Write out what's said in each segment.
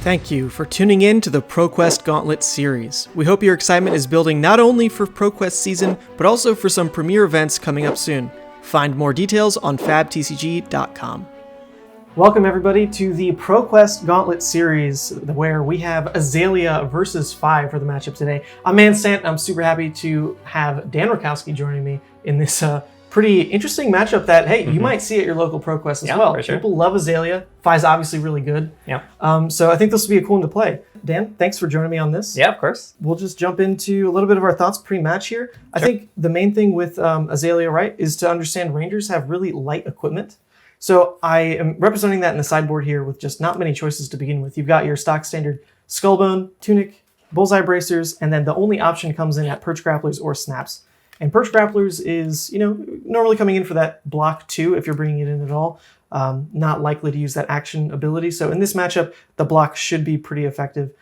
Thank you for tuning in to the ProQuest Gauntlet series. We hope your excitement is building not only for ProQuest season, but also for some premier events coming up soon. Find more details on fabtcg.com. Welcome everybody to the ProQuest Gauntlet series, where we have Azalea versus Fai for the matchup today. I'm Sant. I'm super happy to have Dan Rutkowski joining me in this pretty interesting matchup that, hey, you might see at your local ProQuest as well. For sure. People love Azalea. Fai's obviously really good. Yeah. So I think this will be a cool one to play. Dan, thanks for joining me on this. Yeah, of course. We'll just jump into a little bit of our thoughts pre-match here. I think the main thing with Azalea, right, is to understand Rangers have really light equipment. So I am representing that in the sideboard here with just not many choices to begin with. You've got your stock standard Skullbone, Tunic, Bullseye Bracers, and then the only option comes in at Perch Grapplers or Snaps. And Perch Grapplers is, normally coming in for that block 2 if you're bringing it in at all. Not likely to use that action ability. So in this matchup, the block should be pretty effective.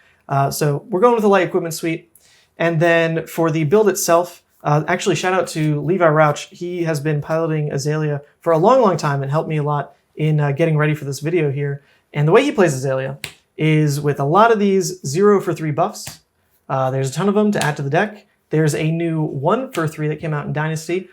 So we're going with the light equipment suite. And then for the build itself, actually shout out to Levi Rauch. He has been piloting Azalea for a long, long time and helped me a lot in getting ready for this video here. And the way he plays Azalea is with a lot of these 0 for 3 buffs. There's a ton of them to add to the deck. There's a new 1 for 3 that came out in Dynasty.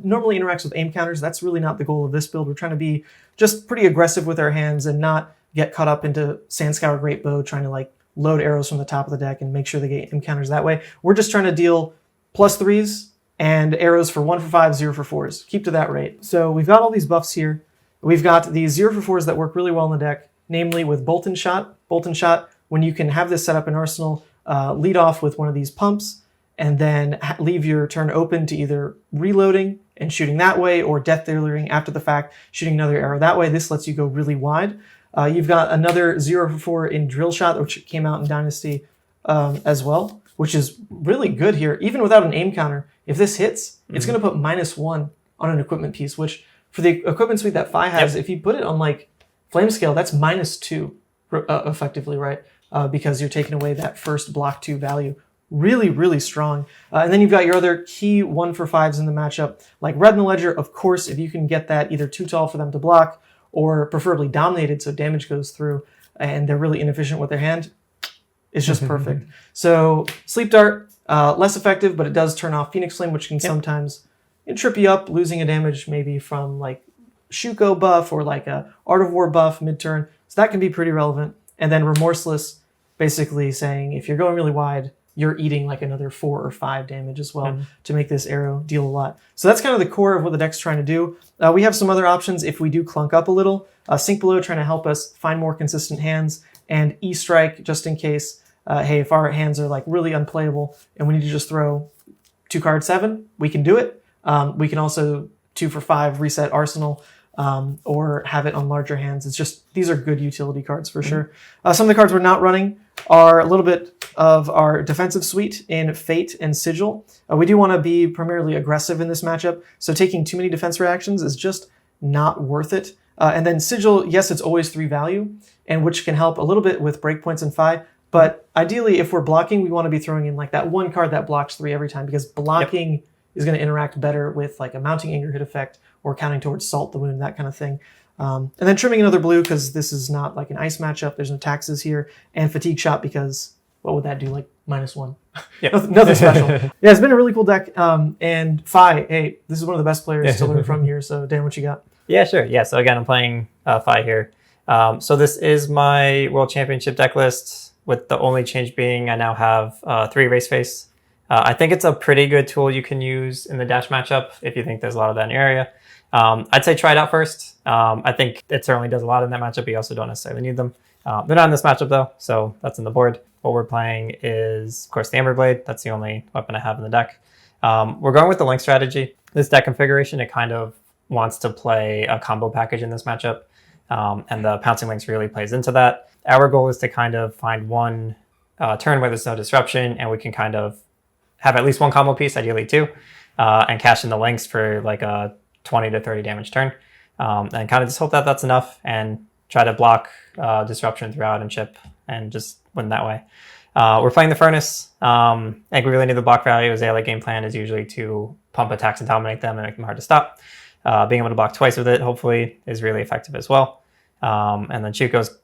Normally interacts with aim counters. That's really not the goal of this build. We're trying to be just pretty aggressive with our hands and not get caught up into Sandscour Great Bow trying to load arrows from the top of the deck and make sure they get aim counters that way. We're just trying to deal +3s and arrows for 1 for 5, 0 for 4s. Keep to that rate. So we've got all these buffs here. We've got these 0 for 4s that work really well in the deck, namely with Bolt and Shot. Bolt and Shot, when you can have this set up in Arsenal, lead off with one of these pumps, and then leave your turn open to either reloading and shooting that way or death dealing after the fact, shooting another arrow that way. This lets you go really wide. You've got another 0 for 4 in Drill Shot, which came out in Dynasty as well, which is really good here. Even without an aim counter, if this hits, it's going to put -1 on an equipment piece, which for the equipment suite that Fai has, if you put it on Flame Scale, that's -2 effectively, right? Because you're taking away that first block 2 value. Really, really strong. And then you've got your other key 1 for 5s in the matchup, like Red in the Ledger. Of course, if you can get that either too tall for them to block or preferably dominated so damage goes through and they're really inefficient with their hand, it's just perfect. So Sleep Dart, less effective, but it does turn off Phoenix Flame, which can sometimes trip you up, losing a damage maybe from Shuko buff or a Art of War buff mid-turn. So that can be pretty relevant. And then Remorseless, basically saying if you're going really wide, you're eating another 4 or 5 damage as well to make this arrow deal a lot. So that's kind of the core of what the deck's trying to do. We have some other options if we do clunk up a little. Sink Below trying to help us find more consistent hands, and E-Strike just in case, hey, if our hands are really unplayable and we need to just throw 2 card 7, we can do it. We can also 2 for 5 reset Arsenal, or have it on larger hands. It's just, these are good utility cards for sure. Some of the cards we're not running are a little bit of our defensive suite in Fate and Sigil. We do want to be primarily aggressive in this matchup, so taking too many defense reactions is just not worth it. And then Sigil, yes, it's always 3 value, and which can help a little bit with breakpoints and Fai, but ideally if we're blocking, we want to be throwing in that 1 card that blocks 3 every time, because blocking is going to interact better with a Mounting Anger hit effect or counting towards Salt the Wound, that kind of thing. And then trimming another blue because this is not an ice matchup. There's no taxes here. And Fatigue Shot because what would that do? -1. Nothing special. Yeah, it's been a really cool deck. And Fai, hey, this is one of the best players to learn from here. So Dan, what you got? Yeah, sure. Yeah, so again, I'm playing Fai here. So this is my World Championship deck list, with the only change being I now have 3 Race Face. I think it's a pretty good tool you can use in the Dash matchup if you think there's a lot of that in your area. I'd say try it out first. I think it certainly does a lot in that matchup, but you also don't necessarily need them. They're not in this matchup though, so that's in the board. What we're playing is, of course, the Amber Blade. That's the only weapon I have in the deck. We're going with the Link strategy. This deck configuration, it kind of wants to play a combo package in this matchup, and the Pouncing Links really plays into that. Our goal is to kind of find one turn where there's no disruption, and we can kind of have at least 1 combo piece, ideally 2, and cash in the Links for a 20 to 30 damage turn, and kind of just hope that that's enough and try to block disruption throughout and chip and just win that way. We're playing the Furnace. I think we really need the block value. Azalea game plan is usually to pump attacks and dominate them and make them hard to stop. Being able to block twice with it, hopefully, is really effective as well. And then Shuko's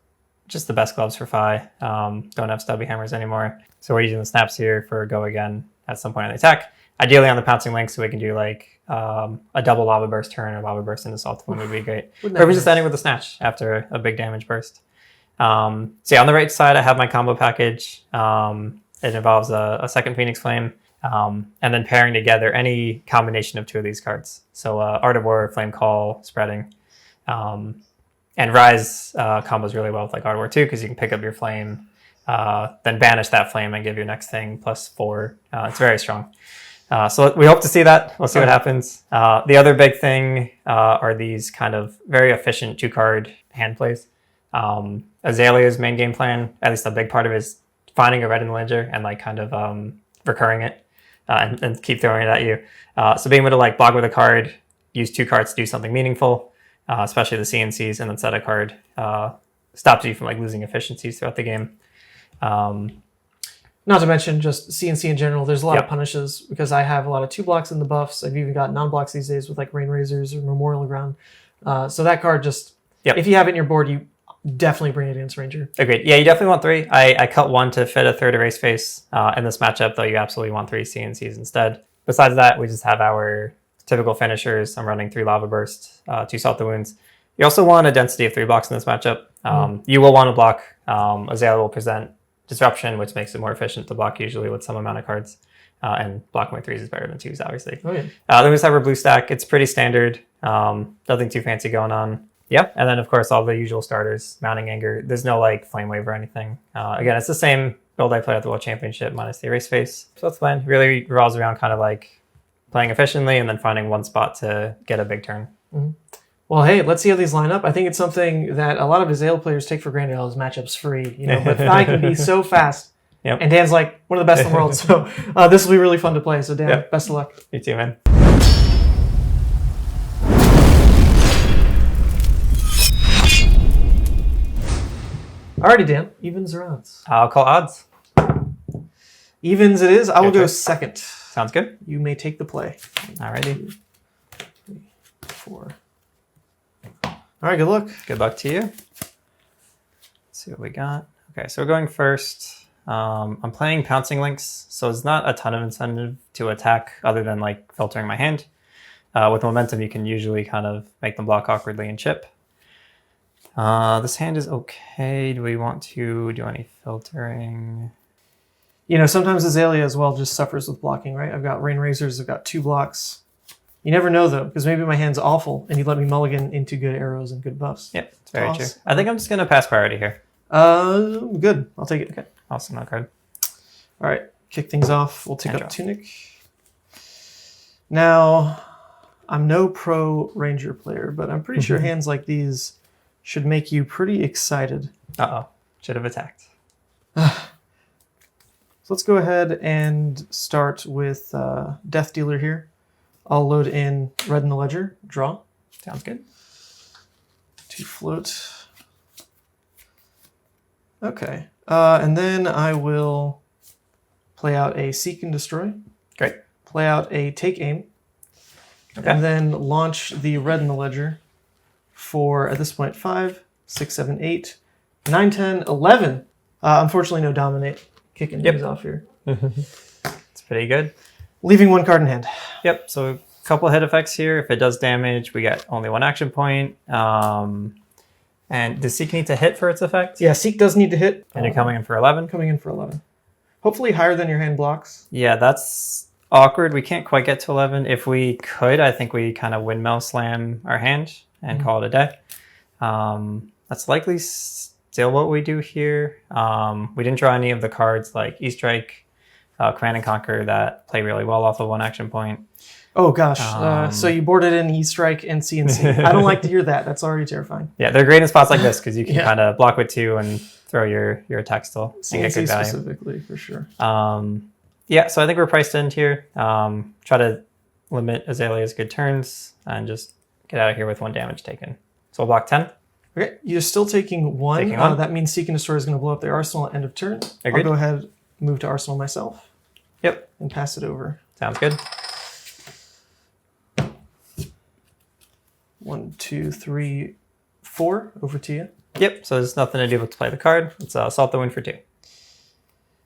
just the best gloves for Fai. Don't have stubby hammers anymore. So we're using the snaps here for go again at some point on the attack. Ideally on the pouncing link, so we can do like a double lava burst turn or lava burst into Salt Wound would be great. Or we're just ending with a snatch after a big damage burst. So yeah, on the right side, I have my combo package. It involves a second Phoenix Flame, and then pairing together any combination of two of these cards. So Art of War, Flame Call, Spreading. And Rise combos really well with like Art of War 2 because you can pick up your flame, then banish that flame and give your next thing +4. It's very strong. So we hope to see that. We'll see what happens. The other big thing are these kind of very efficient 2-card hand plays. Azalea's main game plan, at least a big part of it, is finding a red in the ledger and like kind of recurring it and keep throwing it at you. So being able to like block with a card, use 2 cards to do something meaningful, especially the CNCs, and then set a card stops you from like losing efficiencies throughout the game. Not to mention just CNC in general. There's a lot of punishes because I have a lot of 2 blocks in the buffs. I've even got non-blocks these days with like Rain Razors or Memorial Ground. So that card just, if you have it in your board, you definitely bring it against Ranger. Agreed. Yeah, you definitely want 3. I cut 1 to fit a third erase face in this matchup, though you absolutely want 3 CNCs instead. Besides that, we just have our typical finishers. I'm running 3 Lava Bursts, 2 Salt the Wounds. You also want a density of 3 blocks in this matchup. You will want to block. Azalea will present Disruption, which makes it more efficient to block usually with some amount of cards. And blocking with 3s is better than 2s, obviously. Oh, yeah. Then we just have our blue stack. It's pretty standard. Nothing too fancy going on. Yep. And then, of course, all the usual starters. Mounting Anger. There's no like Flame Wave or anything. Again, it's the same build I played at the World Championship minus the erase face. So that's fine. Really revolves around kind of like playing efficiently and then finding one spot to get a big turn. Mm-hmm. Well, hey, let's see how these line up. I think it's something that a lot of Azalea players take for granted. All those matchups free, but Fai can be so fast. Yep. And Dan's like one of the best in the world. So this will be really fun to play. So Dan, best of luck. You too, man. Alrighty, Dan. Evens or odds? I'll call odds. Evens it is. I will go second. Sounds good. You may take the play. Alrighty. 2, 3, 4. All right, good luck. Good luck to you. Let's see what we got. Okay, so we're going first. I'm playing Pouncing Links, so it's not a ton of incentive to attack other than like filtering my hand. With Momentum, you can usually kind of make them block awkwardly and chip. This hand is okay. Do we want to do any filtering? Sometimes Azalea as well just suffers with blocking, right? I've got Rain Razors. I've got 2 blocks. You never know, though, because maybe my hand's awful, and you let me mulligan into good arrows and good buffs. Yep, it's very true. I think I'm just going to pass priority here. Good. I'll take it. Okay, awesome, that card. All right, kick things off. We'll take up Tunic. Now, I'm no pro Ranger player, but I'm pretty sure hands like these should make you pretty excited. Uh-oh, should have attacked. So let's go ahead and start with Death Dealer here. I'll load in red in the ledger, draw. Sounds good. 2 float. Okay. And then I will play out a Seek and Destroy. Great. Play out a Take Aim. Okay. And then launch the red in the ledger for, at this point, 5, 6, 7, 8, 9, 10, 11. Unfortunately, no Dominate. Kicking things off here. It's pretty good. Leaving 1 card in hand. Yep, so a couple hit effects here. If it does damage, we get only 1 action point. And does Seek need to hit for its effect? Yeah, Seek does need to hit. And you're coming in for 11? Coming in for 11. Hopefully higher than your hand blocks. Yeah, that's awkward. We can't quite get to 11. If we could, I think we kind of windmill slam our hand and call it a day. That's likely still what we do here. We didn't draw any of the cards like E-Strike, Command and Conquer that play really well off of 1 action point. Oh gosh, so you boarded in E-Strike and CNC. I don't like to hear that. That's already terrifying. Yeah, they're great in spots like this because you can kind of block with 2 and throw your attack still. CNC specifically, for sure. Yeah, so I think we're priced in here. Try to limit Azalea's good turns and just get out of here with 1 damage taken. So we'll block 10. Okay, you're still taking 1. Taking 1. That means Seek and Destroy is going to blow up their arsenal at end of turn. Agreed. I'll go ahead, move to arsenal myself. Yep. And pass it over. Sounds good. 1, 2, 3, 4. Over to you. Yep, so there's nothing to do but to play the card. Let's assault the win for 2.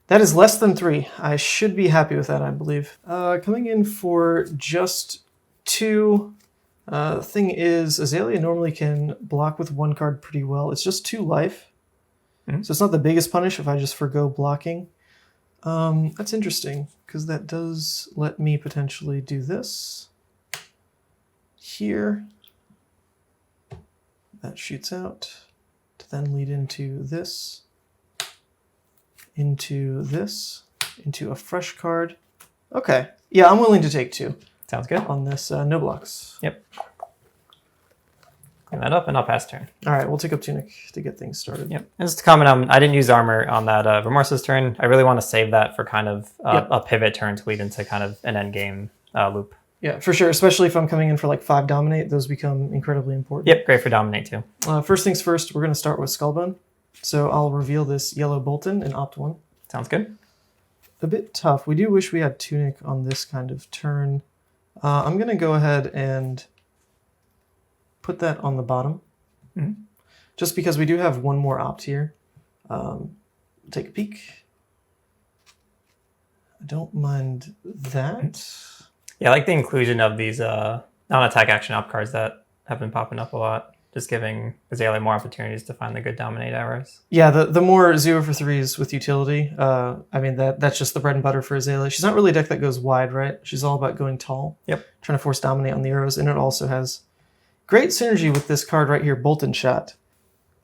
That is less than 3. I should be happy with that, I believe. Coming in for just 2. The thing is, Azalea normally can block with 1 card pretty well. It's just 2 life. So it's not the biggest punish if I just forgo blocking. That's interesting, because that does let me potentially do this. Here. That shoots out to then lead into this. Into this. Into a fresh card. Okay. Yeah, I'm willing to take 2. Sounds good. On this no blocks. Yep. Clean that up, and I'll pass turn. All right, we'll take up Tunic to get things started. Yep. And just to comment on, I didn't use armor on that Remorse's turn. I really want to save that for kind of a pivot turn to lead into kind of an end game loop. Yeah, for sure. Especially if I'm coming in for like 5 Dominate, those become incredibly important. Yep, great for Dominate too. First things first, we're going to start with Skullbone. So I'll reveal this yellow Bolton in Opt 1. Sounds good. A bit tough. We do wish we had Tunic on this kind of turn. I'm going to go ahead and put that on the bottom. Just because we do have 1 more Opt here. Take a peek. I don't mind that. Yeah, I like the inclusion of these non-attack action Opt cards that have been popping up a lot. Just giving Azalea more opportunities to find the good Dominate arrows. Yeah, the more 0 for 3s with utility. I mean, that's just the bread and butter for Azalea. She's not really a deck that goes wide, right? She's all about going tall. Yep. Trying to force Dominate on the arrows, and it also has great synergy with this card right here, Bolton Shot.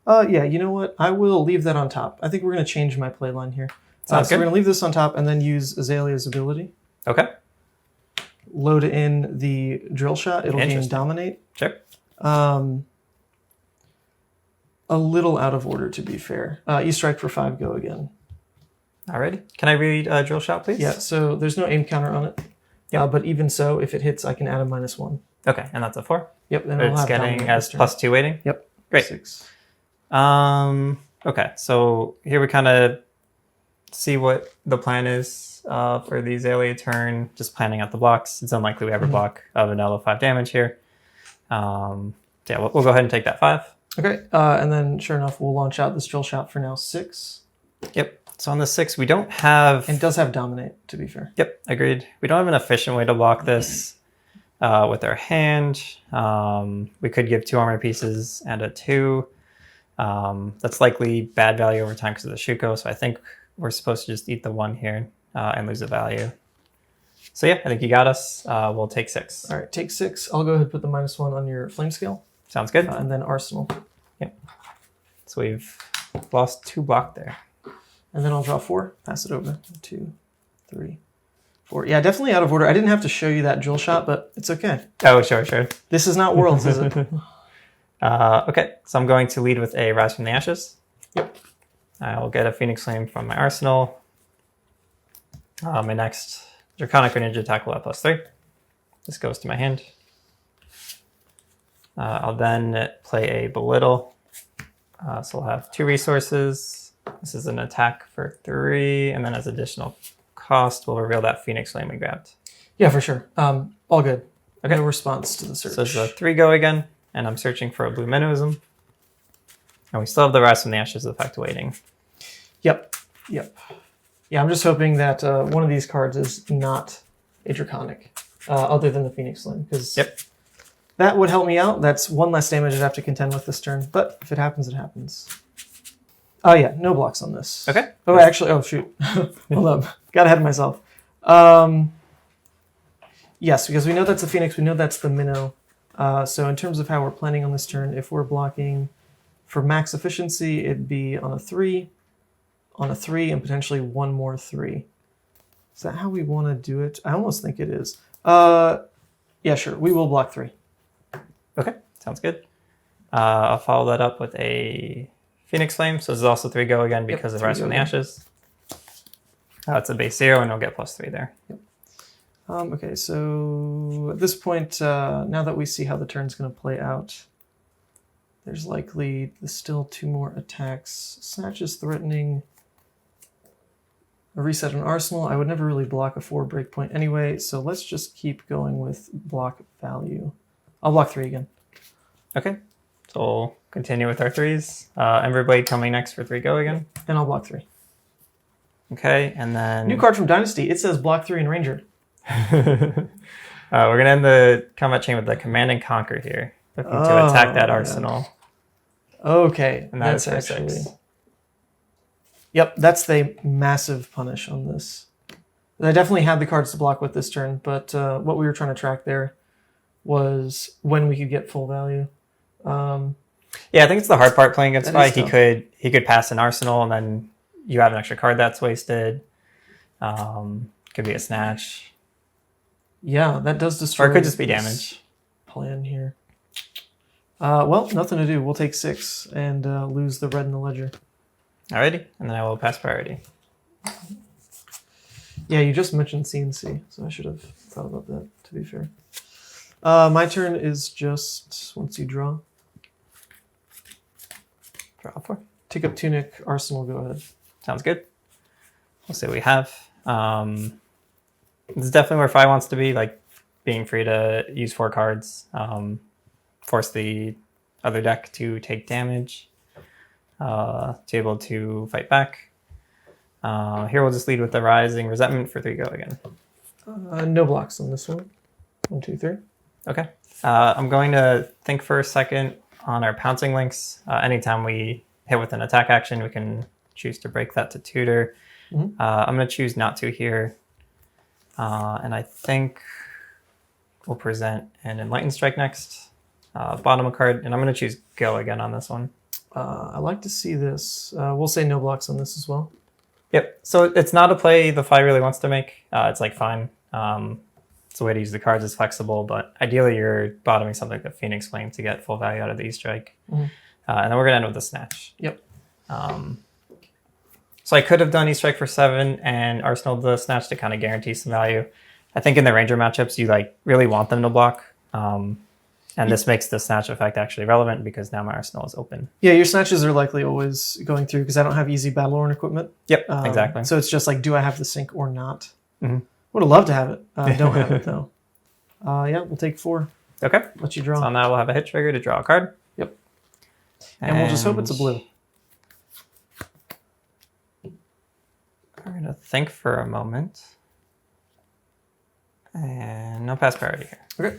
Yeah, you know what? I will leave that on top. I think we're going to change my playline here. So we're going to leave this on top and then use Azalea's ability. Okay. Load in the Drill Shot. It'll gain Dominate. Sure. A little out of order, to be fair. You strike for 5, go again. Alrighty. Can I read Drill Shot, please? Yeah, so there's no aim counter on it. Yep. But even so, if it hits, I can add a -1. Okay, and that's a 4? Yep. Then it's getting as +2 weighting? Yep. Great. 6. Okay, so here we kind of see what the plan is for the Azalea turn. Just planning out the blocks. It's unlikely we ever block vanilla 5 damage here. Yeah, we'll go ahead and take that 5. Okay, and then sure enough, we'll launch out this Drill Shot for now 6. Yep. So on the 6, we don't have... And it does have Dominate, to be fair. Yep, agreed. We don't have an efficient way to block this with our hand. We could give 2 armor pieces and a 2. That's likely bad value over time because of the Shuko, so I think we're supposed to just eat the 1 here and lose the value. So yeah, I think you got us. We'll take 6. All right, take 6. I'll go ahead and put the -1 on your Flame Scale. Sounds good. And then Arsenal. Yep. So we've lost 2 block there. And then I'll draw 4, pass it over. 2, 3, 4. Yeah, definitely out of order. I didn't have to show you that Drill Shot, but it's okay. Oh, sure. This is not Worlds, is it? Okay, so I'm going to lead with a Rise from the Ashes. Yep. I'll get a Phoenix Flame from my arsenal. My next Draconic or Ninja attack will have +3. This goes to my hand. I'll then play a Belittle. So I'll have 2 resources. This is an attack for 3, and then as additional cost, we'll reveal that Phoenix Flame we grabbed. Yeah, for sure. All good. Okay. No response to the search. So it's a 3 go again, and I'm searching for a blue Minnowism. And we still have the Rise from the Ashes effect waiting. Yep. Yeah, I'm just hoping that one of these cards is not a Draconic, other than the Phoenix Flame, because that would help me out. That's 1 less damage I'd have to contend with this turn, but if it happens, it happens. Oh yeah, no blocks on this. Okay. Oh, actually, oh shoot. Hold up. Got ahead of myself. Yes, because we know that's the Phoenix, we know that's the Minnow. So in terms of how we're planning on this turn, if we're blocking for max efficiency, it'd be on a 3, and potentially 1 more 3. Is that how we want to do it? I almost think it is. Yeah, sure. We will block 3. Okay, sounds good. I'll follow that up with a Phoenix Flame. So this is also 3 go again because of Rise from the Ashes. It's a base 0, and we'll get +3 there. Yep. Okay, so at this point, now that we see how the turn's going to play out, there's likely still 2 more attacks. Snatch is threatening a reset an arsenal. I would never really block a 4 breakpoint anyway, so let's just keep going with block value. I'll block 3 again. Okay, so we'll continue with our 3s. Emberblade coming next for 3 go again. And I'll block 3. Okay, and then... New card from Dynasty. It says block 3 and Ranger. We're going to end the combat chain with the Command and Conquer here. Looking to attack that arsenal. Okay. And that's for 6. Yep, that's the massive punish on this. I definitely had the cards to block with this turn, but what we were trying to track there was when we could get full value. Yeah, I think it's the hard part playing against Fai. He could pass an arsenal, and then you have an extra card that's wasted. Could be a snatch. Yeah, that does destroy. Or it could just be damage. Plan here. Well, nothing to do. We'll take 6 and lose the red in the ledger. Alrighty, and then I will pass priority. Yeah, you just mentioned CNC, so I should have thought about that, to be fair. My turn is just once you draw. Draw 4. Take up Tunic, Arsenal, go ahead. Sounds good. We'll see what we have. This is definitely where Fai wants to be, like being free to use 4 cards, force the other deck to take damage, to be able to fight back. Here we'll just lead with the Rising Resentment for 3 go again. No blocks on this one. 1, 2, 3. Okay. I'm going to think for a second on our pouncing links. Anytime we hit with an attack action, we can choose to break that to tutor. Mm-hmm. I'm going to choose not to here. And I think we'll present an Enlightened Strike next. Bottom a card, and I'm going to choose Go again on this one. I like to see this. We'll say no blocks on this as well. Yep. So it's not a play the Fai really wants to make. It's like fine. It's a way to use the cards. It's flexible, but ideally you're bottoming something like the Phoenix Flame to get full value out of the E-Strike. Mm-hmm. And then we're going to end with the Snatch. Yep. So I could have done E-Strike for 7 and Arsenal the Snatch to kind of guarantee some value. I think in the Ranger matchups, you like really want them to block. And this makes the Snatch effect actually relevant because now my Arsenal is open. Yeah, your Snatches are likely always going through because I don't have easy Battle-Worn equipment. Yep, exactly. So it's just like, do I have the sync or not? Mm-hmm. Would have loved to have it. Don't have it though. Yeah, we'll take 4. Okay. Let you draw. So now we'll have a hit trigger to draw a card. Yep. And we'll just hope it's a blue. We're going to think for a moment. And no pass priority here. Okay.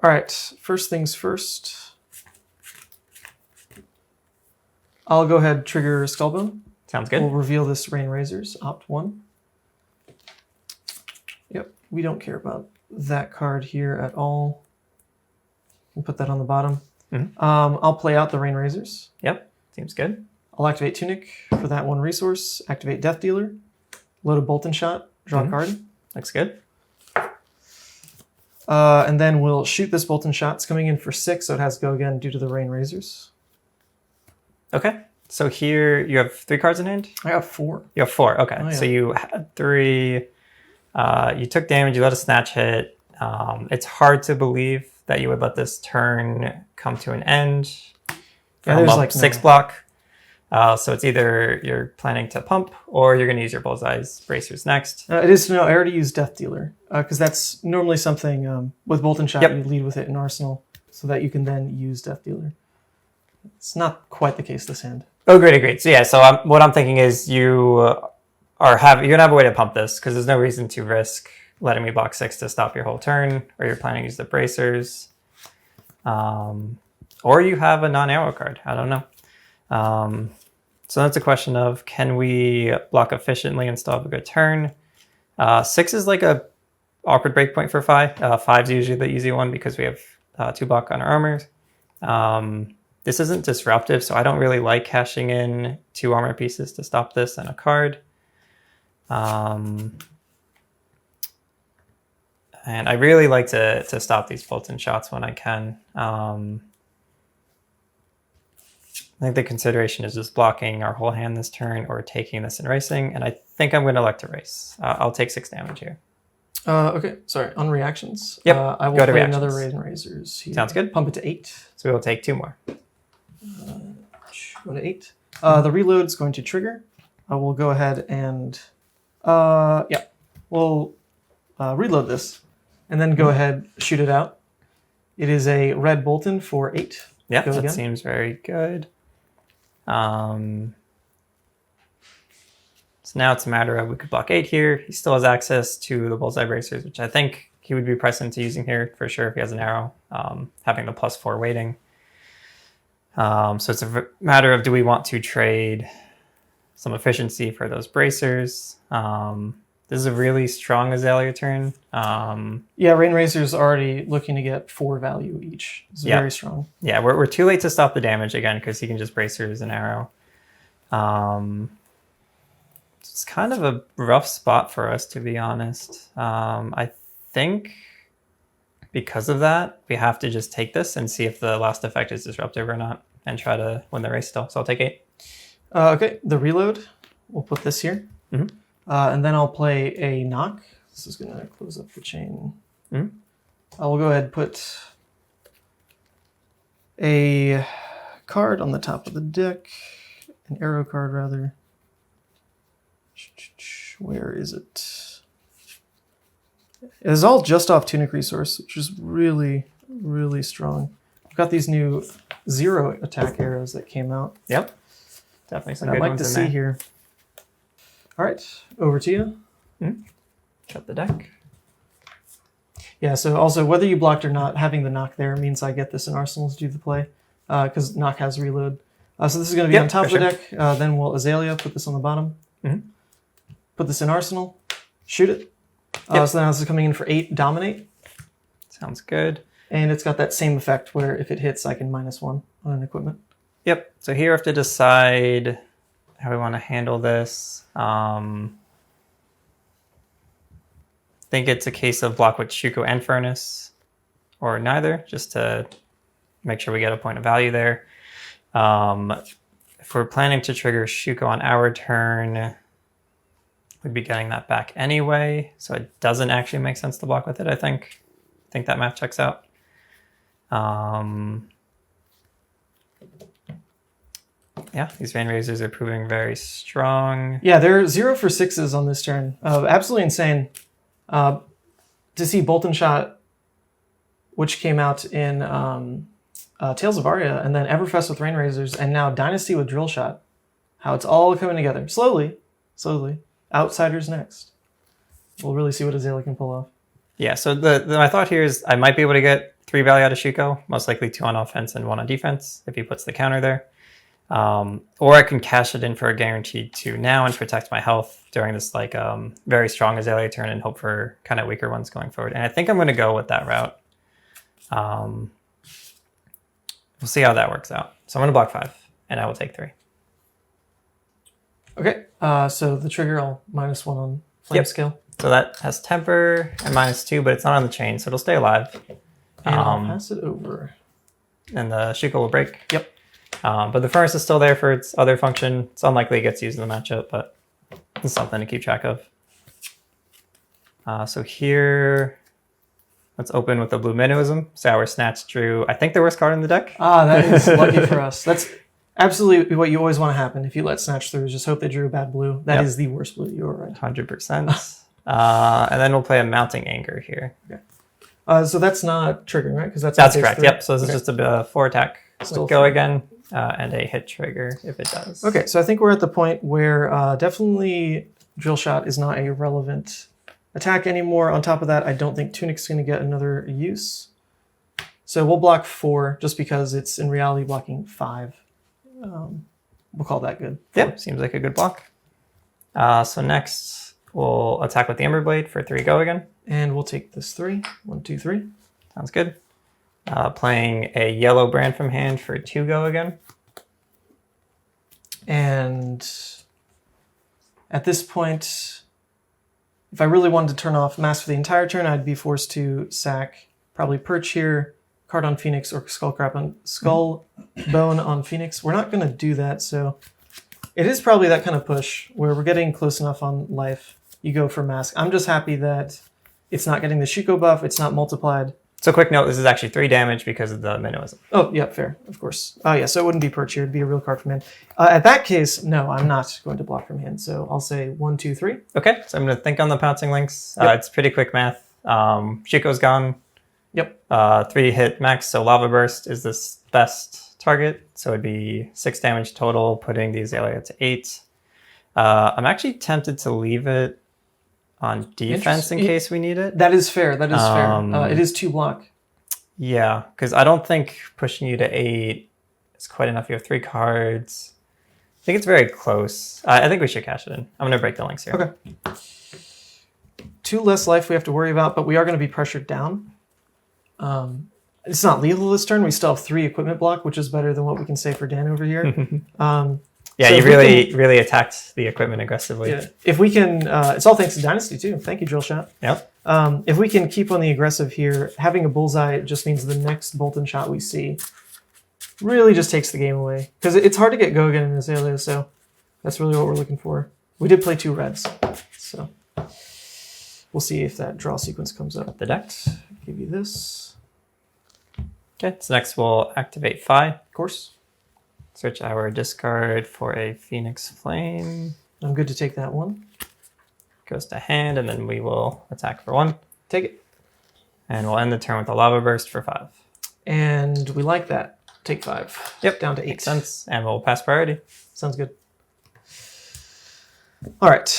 All right, first things first. I'll go ahead and trigger Skullbone. Sounds good. We'll reveal this Rain Razors, opt 1. Yep, we don't care about that card here at all. We'll put that on the bottom. Mm-hmm. I'll play out the Rain Razors. Yep, seems good. I'll activate Tunic for that 1 resource, activate Death Dealer, load a Bolt and Shot, draw a card. Looks good. And then we'll shoot this Bolt and Shot. It's coming in for 6, so it has to go again due to the Rain Razors. Okay. So here you have 3 cards in hand? I got 4. You have 4. Okay. Oh, yeah. So you had 3. You took damage. You let a Snatch hit. It's hard to believe that you would let this turn come to an end. Yeah, there's like 6 block. So it's either you're planning to pump or you're going to use your Bullseye's Bracers next. It is to know I already used Death Dealer because that's normally something with Bolt and Shot you lead with it in Arsenal so that you can then use Death Dealer. It's not quite the case this hand. Oh, great, great. So yeah, so what I'm thinking is you're going to have a way to pump this because there's no reason to risk letting me block 6 to stop your whole turn, or you're planning to use the Bracers. Or you have a non-arrow card. I don't know. So that's a question of, can we block efficiently and still have a good turn? 6 is like a awkward breakpoint for Fai. 5 is usually the easy one because we have 2 block on our armor. This isn't disruptive, so I don't really like cashing in 2 armor pieces to stop this and a card. And I really like to stop these Bolt and Shots when I can. I think the consideration is just blocking our whole hand this turn or taking this and racing, and I think I'm going to elect to race. I'll take 6 damage here. Okay, sorry. On reactions, Yep. I will Go to play reactions. another Rain Razors here. Sounds good. Pump it to 8. So we will take 2 more. Go to 8. The reload is going to trigger. We'll go ahead and we'll reload this, and then go ahead, shoot it out. It is a red Bolton for 8. Yeah, Go that again. seems very good. So now it's a matter of we could block 8 here. He still has access to the bullseye bracers, which I think he would be pressed into using here for sure if he has an arrow, having the +4 weighting. So it's a matter of do we want to trade some efficiency for those bracers. This is a really strong Azalea turn. Yeah, Rain Razor's already looking to get 4 value each. It's very strong. Yeah, we're too late to stop the damage again because he can just bracers an arrow. It's kind of a rough spot for us, to be honest. I think because of that, we have to just take this and see if the last effect is disruptive or not and try to win the race still. So I'll take 8. Okay, the reload. We'll put this here. Mm-hmm. And then I'll play a knock. This is going to close up the chain. Mm-hmm. I will go ahead and put a card on the top of the deck. An arrow card, rather. Where is it? It is all just off Tunic Resource, which is really, really strong. I've got these new 0 attack arrows that came out. Yep. Definitely some I'd good like ones to in see there. here. All right, over to you. Shut the deck. Yeah, so also whether you blocked or not, having the knock there means I get this in Arsenal to do the play because knock has reload. So this is going to be on top of the deck. Then we'll Azalea, put this on the bottom. Mm-hmm. Put this in Arsenal. Shoot it. So now this is coming in for 8, dominate. Sounds good. And it's got that same effect where if it hits, I can -1 on an equipment. Yep. So here I have to decide how we want to handle this. I think it's a case of block with Shuko and Furnace, or neither, just to make sure we get a point of value there. If we're planning to trigger Shuko on our turn, we'd be getting that back anyway, so it doesn't actually make sense to block with it, I think. I think that math checks out. Yeah, these Rain Razors are proving very strong. Yeah, they're 0 for 6s on this turn. Absolutely insane. To see Bolton Shot, which came out in Tales of Aria, and then Everfest with Rain Razors, and now Dynasty with Drill Shot. How it's all coming together. Slowly. Outsiders next. We'll really see what Azalea can pull off. Yeah, so my thought here is I might be able to get 3 value out of Shuko, most likely 2 on offense and 1 on defense if he puts the counter there. Or I can cash it in for a guaranteed 2 now and protect my health during this very strong Azalea turn and hope for kind of weaker ones going forward. And I think I'm going to go with that route. We'll see how that works out. So I'm going to block 5 and I will take 3. Okay, so the trigger, I'll -1 on flame scale. So that has temper and -2, but it's not on the chain, so it'll stay alive. And I'll pass it over. And the Shuko will break. Yep. But the furnace is still there for its other function. It's unlikely it gets used in the matchup, but it's something to keep track of. So here, let's open with the Blue Minnowism. Sour Snatch drew, I think, the worst card in the deck. That is lucky for us. That's absolutely what you always want to happen if you let Snatch through. Just hope they drew a bad blue. That is the worst blue. You're right. 100%. And then we'll play a Mounting Anger here. Okay. So that's not triggering, right? Because that's correct. 3. Yep. So this is just a 4 attack. Still go again. And a hit trigger if it does. Okay, so I think we're at the point where definitely Drill Shot is not a relevant attack anymore. On top of that, I don't think Tunic's going to get another use. So we'll block 4 just because it's in reality blocking 5. We'll call that good. Yep, seems like a good block. So next, we'll attack with the Ember Blade for 3 go again. And we'll take this 3. 1, 2, 3. Sounds good. Playing a yellow brand from hand for 2 go again. And at this point, if I really wanted to turn off Mask for the entire turn, I'd be forced to sack probably Perch here, card on Phoenix, or Skull Bone on Phoenix. We're not going to do that, so it is probably that kind of push where we're getting close enough on life. You go for Mask. I'm just happy that it's not getting the Shuko buff. It's not multiplied. So quick note, this is actually 3 damage because of the Minnowism. Oh, yeah, fair, of course. Oh, yeah, so it wouldn't be Perch here. It'd be a real card from hand. At that case, no, I'm not going to block from hand. So I'll say 1, 2, 3. Okay, so I'm going to think on the pouncing links. It's pretty quick math. Shuko's gone. Yep. 3 hit max, so Lava Burst is this best target. So it'd be 6 damage total, putting the Azalea to 8. I'm actually tempted to leave it on defense in case we need it. That is fair. That is fair. It is 2 block. Yeah, because I don't think pushing you to 8 is quite enough. You have 3 cards. I think it's very close. I think we should cash it in. I'm going to break the links here. Okay. 2 less life we have to worry about, but we are going to be pressured down. It's not lethal this turn. We still have 3 equipment block, which is better than what we can say for Dan over here. Yeah, so you really attacked the equipment aggressively. Yeah. If we can, it's all thanks to Dynasty too. Thank you, Drill Shot. Yep. If we can keep on the aggressive here, having a bullseye just means the next Bolton shot we see really just takes the game away. Because it's hard to get go again in Azalea, so that's really what we're looking for. We did play 2 reds, so we'll see if that draw sequence comes up. The deck. Give you this. Okay, so next we'll activate Fai. Of course. Search our discard for a Phoenix Flame. I'm good to take that one. Goes to hand, and then we will attack for 1. Take it. And we'll end the turn with a Lava Burst for 5. And we like that. Take 5. Yep. Down to 8. Makes sense. And we'll pass priority. Sounds good. All right.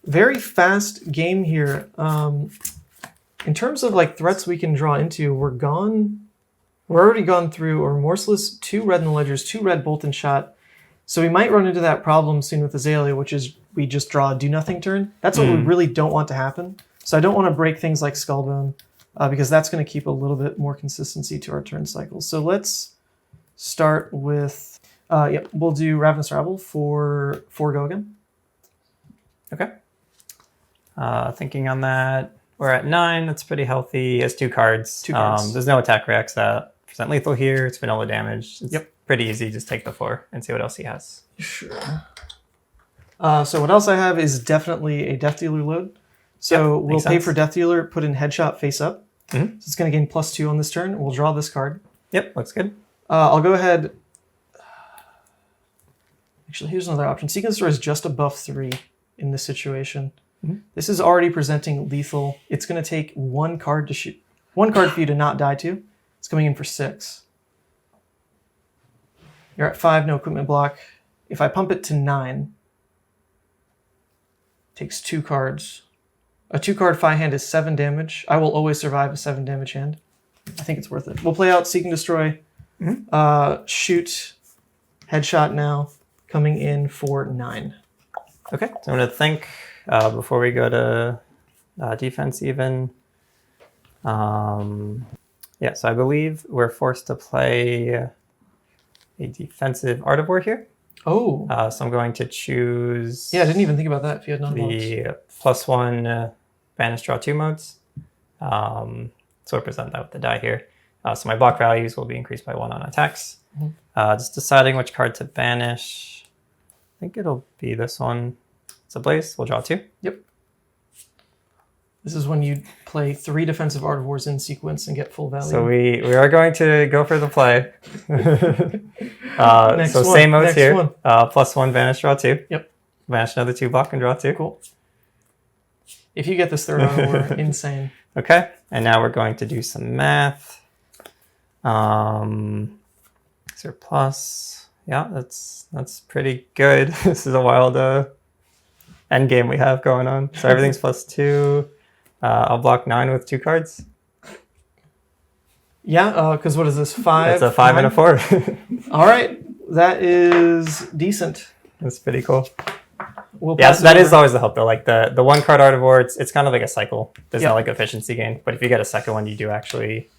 Very fast game here. In terms of like threats we can draw into, we're already gone through a Remorseless, 2 red in the ledgers, 2 red Bolton shot. So we might run into that problem soon with Azalea, which is we just draw a do nothing turn. That's what we really don't want to happen. So I don't want to break things like Skullbone because that's going to keep a little bit more consistency to our turn cycles. So let's start with, we'll do Ravenous Rabble for 4 go again. Okay. Thinking on that, we're at 9. That's pretty healthy. It has 2 cards. 2 cards. There's no attack reacts that percent lethal here. It's vanilla damage. It's pretty easy. Just take the 4 and see what else he has. Sure. So what else I have is definitely a Death Dealer load. So we'll pay for Death Dealer, put in Headshot face up. So it's going to gain +2 on this turn. We'll draw this card. Yep, looks good. I'll go ahead. Actually, here's another option. Sequence Destroy is just a buff 3 in this situation. This is already presenting lethal. It's going to take 1 card to shoot. 1 card for you to not die to. It's coming in for 6. You're at 5, no equipment block. If I pump it to 9, takes 2 cards. A 2-card Fai hand is 7 damage. I will always survive a 7 damage hand. I think it's worth it. We'll play out Seek and Destroy. Shoot. Headshot now. Coming in for 9. Okay, so I'm going to think before we go to defense even. Yeah, so I believe we're forced to play a defensive Art of War here. Oh. So I'm going to choose... Yeah, I didn't even think about that if you had non-blocks. The +1 Banish Draw 2 modes. So we'll present that with the die here. So my block values will be increased by 1 on attacks. Just deciding which card to banish. I think it'll be this one. It's a Blaze. We'll draw 2. Yep. This is when you play 3 defensive Art of Wars in sequence and get full value. So we are going to go for the play. So same modes here. +1 Banish Draw 2. Yep. Banish another 2 block and draw 2. Cool. If you get this 3rd Art of War, insane. Okay. And now we're going to do some math. Is there plus? Yeah, that's pretty good. This is a wild end game we have going on. So everything's +2. I'll block 9 with 2 cards. Yeah, because what is this, 5? It's a 5 and a 4. All right, that is decent. That's pretty cool. We'll yeah, that is always the hope though. Like the 1 card Art of War, it's kind of like a cycle. There's not like efficiency gain, but if you get a second one, you do actually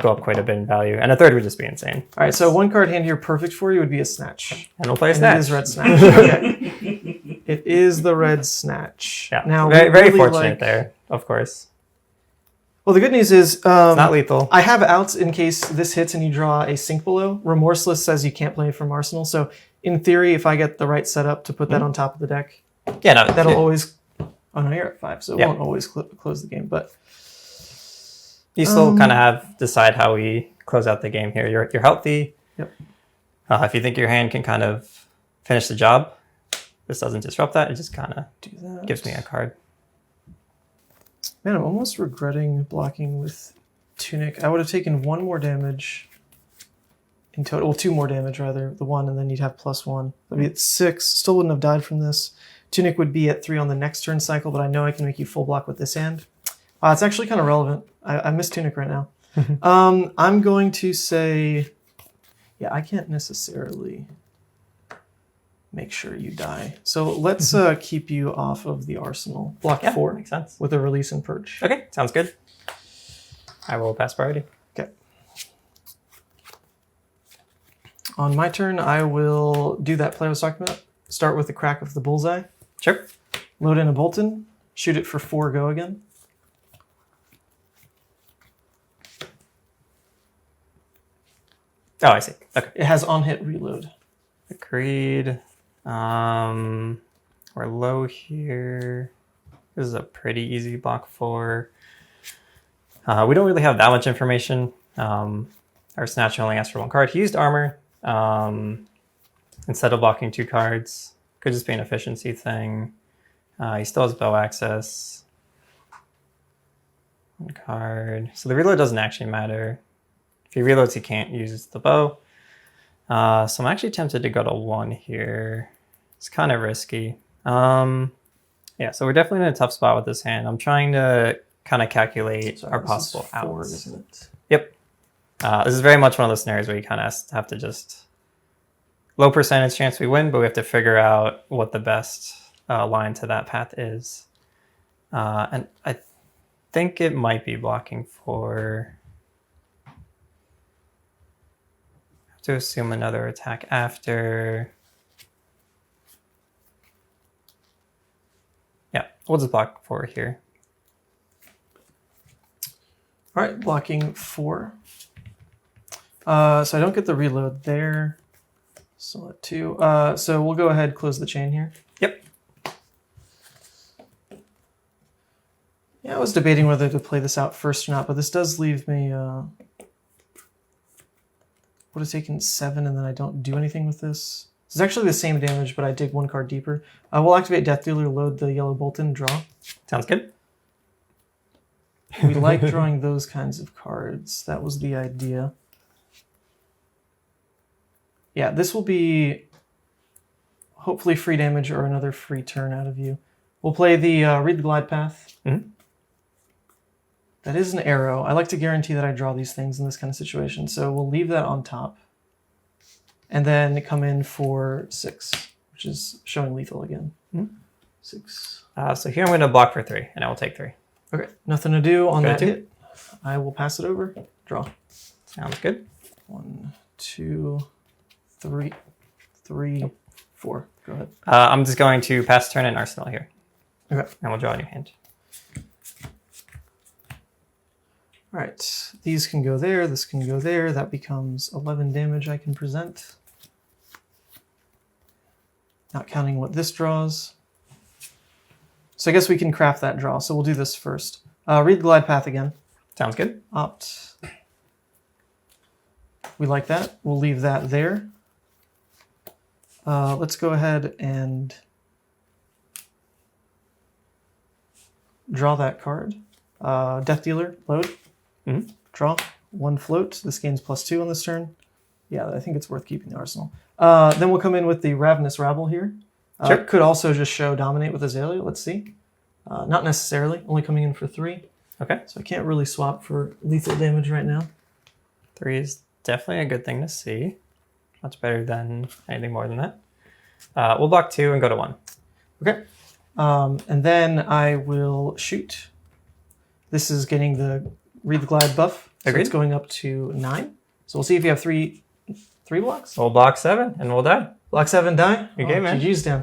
go up quite a bit in value. And a 3rd would just be insane. All right, so 1 card hand here perfect for you would be a Snatch. And we'll play a Snatch. It is Red Snatch. Okay. It is the Red Snatch. Yeah, now, very really fortunate there, of course. Well, the good news is... it's not lethal. I have outs in case this hits and you draw a Sink Below. Remorseless says you can't play from Arsenal, so in theory, if I get the right setup to put that on top of the deck, that'll always... Oh, no, you're at 5, so it won't always close the game, but... You still kind of decide how we close out the game here. You're healthy. Yep. If you think your hand can kind of finish the job, this doesn't disrupt that. It just kind of gives me a card. Man, I'm almost regretting blocking with Tunic. I would have taken 1 more damage in total. Well, 2 more damage, rather. The 1, and then you'd have +1. That'd be at 6. Still wouldn't have died from this. Tunic would be at 3 on the next turn cycle, but I know I can make you full block with this hand. It's actually kind of relevant. I miss Tunic right now. I'm going to say... Yeah, I can't necessarily make sure you die. So let's keep you off of the arsenal. Block 4. Makes sense. With a release and purge. Okay, sounds good. I will pass priority. Okay. On my turn, I will do that play I was talking about. Start with the crack of the bullseye. Sure. Load in a Bolton. Shoot it for 4 go again. Oh, I see. Okay. It has on-hit reload. Agreed. We're low here. This is a pretty easy block 4. We don't really have that much information. Our Snatcher only asks for 1 card. He used armor instead of blocking 2 cards. Could just be an efficiency thing. He still has bow access. 1 card. So the reload doesn't actually matter. If he reloads, he can't use the bow. So I'm actually tempted to go to 1 here. It's kind of risky. Yeah, so we're definitely in a tough spot with this hand. I'm trying to kind of calculate our possible 4, outs. isn't it? Yep. This is very much one of those scenarios where you kind of have to just... Low percentage chance we win, but we have to figure out what the best line to that path is. And I think it might be blocking 4... to assume another attack after. Yeah, we'll just block 4 here. All right, blocking 4. So I don't get the reload there. So at 2. So we'll go ahead, close the chain here. Yep. Yeah, I was debating whether to play this out first or not, but this does leave me... would have taken 7 and then I don't do anything with this. It's actually the same damage, but I dig 1 card deeper. We'll activate Death Dealer, load the yellow Bolton, draw. Sounds good. We like drawing those kinds of cards. That was the idea. Yeah, this will be hopefully free damage or another free turn out of you. We'll play the Read the Glide Path. Mm-hmm. That is an arrow. I like to guarantee that I draw these things in this kind of situation. So we'll leave that on top. And then come in for 6, which is showing lethal again. 6. So here I'm going to block for 3, and I will take 3. Okay, nothing to do on Go that to 2. hit. I will pass it over. Draw. Sounds good. 1, 2, 3, 4. Go ahead. I'm just going to pass turn and arsenal here. Okay. And we'll draw a new hand. All right, these can go there, this can go there. That becomes 11 damage I can present. Not counting what this draws. So I guess we can craft that draw. So we'll do this first. Read the Glide Path again. Sounds good. Opt. We like that. We'll leave that there. Let's go ahead and draw that card. Death Dealer, load. Mm-hmm. Draw. 1 float. This gains +2 on this turn. Yeah, I think it's worth keeping the arsenal. Then we'll come in with the Ravenous Rabble here. Sure. Could also just show Dominate with Azalea. Let's see. Not necessarily. Only coming in for 3. Okay. So I can't really swap for lethal damage right now. 3 is definitely a good thing to see. Much better than anything more than that. We'll block 2 and go to 1. Okay. And then I will shoot. This is getting the Read the Glide buff. So Agreed. it's going up to 9. So we'll see if you have 3 blocks. We'll block 7 and we'll die. Block 7, die. Okay, man. GG's down.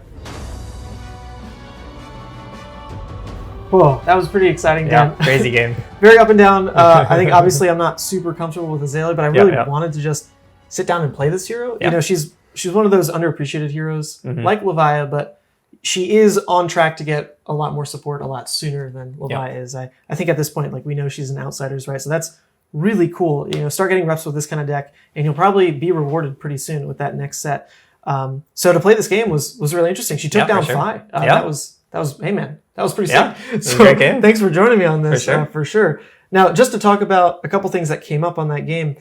Whoa, that was pretty exciting, Yeah, Dan. crazy game. Very up and down. I think obviously I'm not super comfortable with Azalea, but I really wanted to just sit down and play this hero. Yeah. You know, she's one of those underappreciated heroes, like Leviah, but she is on track to get a lot more support a lot sooner than Leviah is. I think at this point, like, we know she's an outsider's right, so that's really cool. You know, start getting reps with this kind of deck, and you'll probably be rewarded pretty soon with that next set. So to play this game was really interesting. She took down for sure. Fai. That was hey man, That was pretty Yeah, sick. it was a So great game. thanks for joining me on this. For sure. For sure. Now, just to talk about a couple things that came up on that game.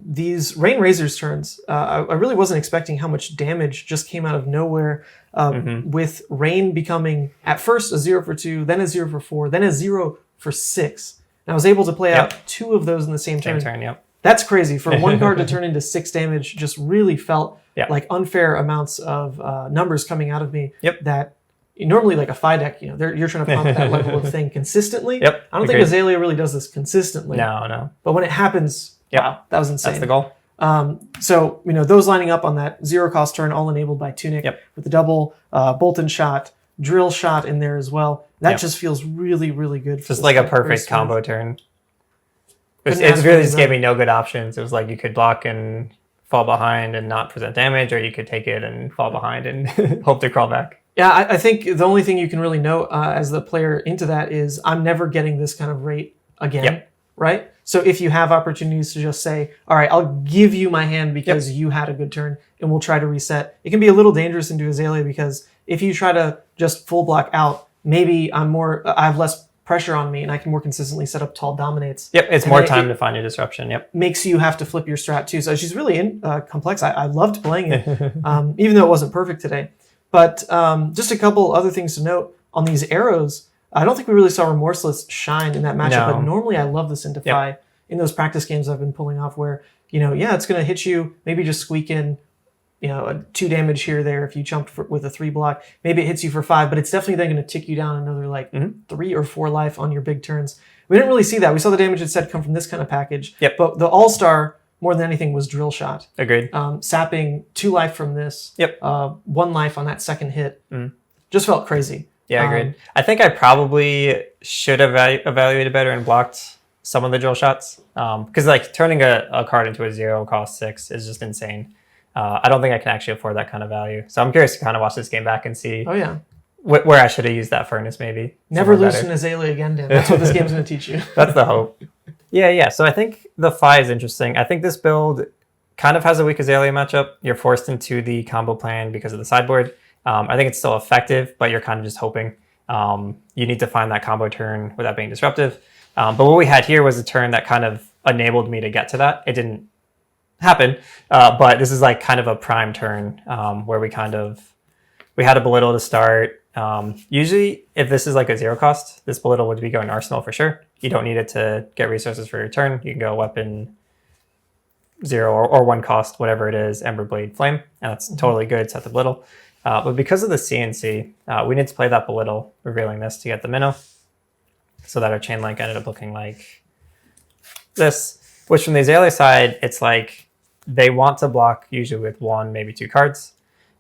These Rain Razor's turns, I really wasn't expecting how much damage just came out of nowhere with Rain becoming at first a 0 for 2, then a 0 for 4, then a 0 for 6. And I was able to play out 2 of those in the same turn. Yep. That's crazy. For one card to turn into 6 damage just really felt like unfair amounts of numbers coming out of me that normally like a Fai Deck, you're trying to pump that level of thing consistently. Yep. I don't think Azalea really does this consistently. No. But when it happens, wow, that was insane. That's the goal. So, those lining up on that 0 cost turn, all enabled by Tunic with the double bolt and shot, drill shot in there as well. That just feels really, really good. Just like a perfect combo turn. It really just gave me no good options. It was like you could block and fall behind and not present damage, or you could take it and fall behind and hope to crawl back. Yeah, I think the only thing you can really note as the player into that is I'm never getting this kind of rate again, right? So if you have opportunities to just say, all right, I'll give you my hand because you had a good turn and we'll try to reset. It can be a little dangerous into Azalea because if you try to just full block out, maybe I have less pressure on me and I can more consistently set up tall dominates. Yep, it's more time to find a disruption. Yep. Makes you have to flip your strat too. So she's really complex. I loved playing it, even though it wasn't perfect today. But just a couple other things to note on these arrows. I don't think we really saw Remorseless shine in that matchup, but normally I love this into Fai in those practice games I've been pulling off where, it's going to hit you, maybe just squeak in, a 2 damage here or there if you jumped with a 3 block. Maybe it hits you for 5, but it's definitely then going to tick you down another 3 or 4 life on your big turns. We didn't really see that. We saw the damage instead come from this kind of package. Yep. But the all-star, more than anything, was drill shot. Agreed. Sapping 2 life from this. Yep. 1 life on that second hit. Just felt crazy. Yeah, agreed. I think I probably should have evaluated better and blocked some of the drill shots. Because turning a card into a 0 cost 6 is just insane. I don't think I can actually afford that kind of value. So I'm curious to kind of watch this game back and see where I should have used that furnace maybe. Never lose an Azalea again, Dan. That's what this game's going to teach you. That's the hope. Yeah. So I think the Fai is interesting. I think this build kind of has a weak Azalea matchup. You're forced into the combo plan because of the sideboard. I think it's still effective, but you're kind of just hoping. You need to find that combo turn without being disruptive. But what we had here was a turn that kind of enabled me to get to that. It didn't happen, but this is kind of a prime turn where we had a belittle to start. Usually, if this is a 0 cost, this belittle would be going Arsenal for sure. You don't need it to get resources for your turn. You can go weapon 0 or 1 cost, whatever it is, Ember Blade Flame, and that's totally good. Set the belittle. But because of the CNC, we need to play that belittle, revealing this to get the minnow, so that our chain link ended up looking like this, which from the Azalea side, it's they want to block usually with 1, maybe 2 cards.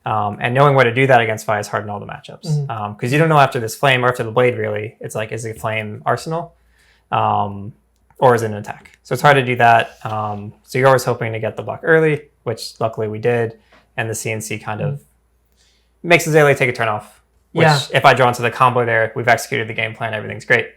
And knowing where to do that against Fai is hard in all the matchups. Because you don't know after this flame or after the blade, really. It's is the flame Arsenal? Or is it an attack? So it's hard to do that. So you're always hoping to get the block early, which luckily we did. And the CNC kind of makes Azalea take a turn off. Which, if I draw into the combo there, we've executed the game plan. Everything's great.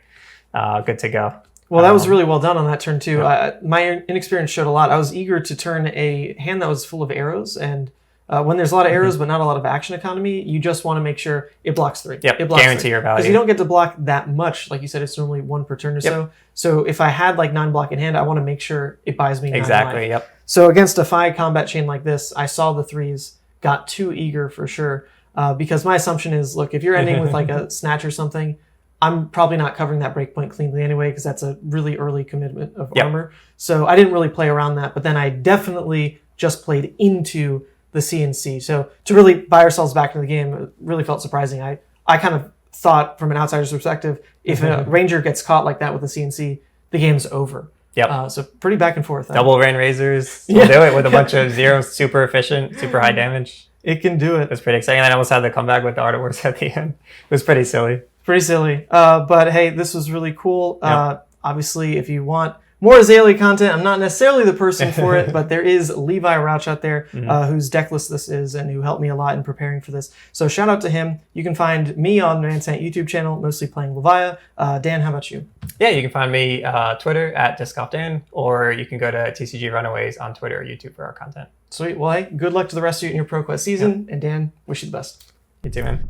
Good to go. Well, that was really well done on that turn, too. My inexperience showed a lot. I was eager to turn a hand that was full of arrows, and when there's a lot of arrows but not a lot of action economy, you just want to make sure it blocks 3. Yep, it blocks guarantee 3. your value. Because you don't get to block that much. Like you said, it's normally 1 per turn or so. So if I had 9 block in hand, I want to make sure it buys me 9 Exactly, life. So against a Fai combat chain like this, I saw the 3s, got too eager for sure. Because my assumption is, look, if you're ending with a snatch or something, I'm probably not covering that breakpoint cleanly anyway, because that's a really early commitment of armor. So I didn't really play around that, but then I definitely just played into the CNC. So to really buy ourselves back into the game, it really felt surprising. I kind of thought from an outsider's perspective, if a ranger gets caught like that with a CNC, the game's over. So pretty back and forth. Double Rain Razors. We'll do it with a bunch of 0, super efficient, super high damage. It can do it. It was pretty exciting. And I almost had the comeback with the artworks at the end. It was pretty silly. Pretty silly. But hey, this was really cool. Obviously, if you want more Azalea content, I'm not necessarily the person for it, but there is Levi Rauch out there whose deck list this is and who helped me a lot in preparing for this. So shout out to him. You can find me on the Sant YouTube channel, mostly playing Levia. Dan, how about you? Yeah, you can find me Twitter at DiscOffDan, or you can go to TCG Runaways on Twitter or YouTube for our content. Sweet. Well, hey, good luck to the rest of you in your ProQuest season. And Dan, wish you the best. You too, man.